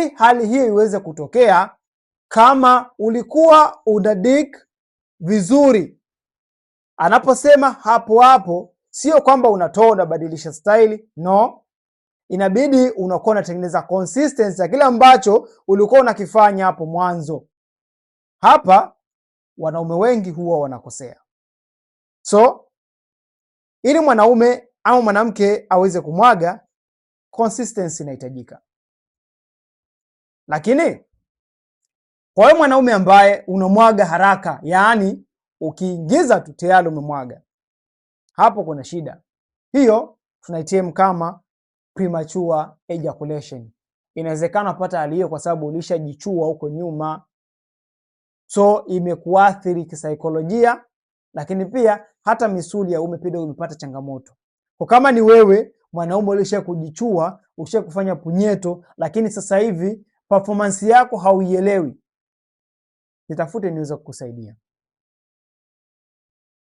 Hali hiyo iweze kutokea, kama ulikuwa unadig vizuri, anaposema hapo hapo, sio kwamba unatoa unabadilisha style, no. Inabidi unakuwa unatengeneza consistency ya kile ambacho ulikuwa unakifanya hapo mwanzo. Hapa wanaume wengi huwa wanakosea. So ili mwanaume au mwanamke aweze kumwaga, consistency inahitajika. Lakini kwa wewe mwanaume ambaye unamwaga haraka, yaani ukiingiza tu tayari umemwaga, hapo kuna shida. Hiyo tunaitem kama premature ejaculation. Inawezekana pata hali hiyo kwa sababu ulishajichua huko nyuma, so imekuathiri kisaikolojia, lakini pia hata misuli ya uume pia umepata changamoto. Kwa kama ni wewe mwanaume ulisha kujichua, ulisha kufanya punyeto, lakini sasa hivi performance yako hauielewi, nitafute niweze kukusaidia.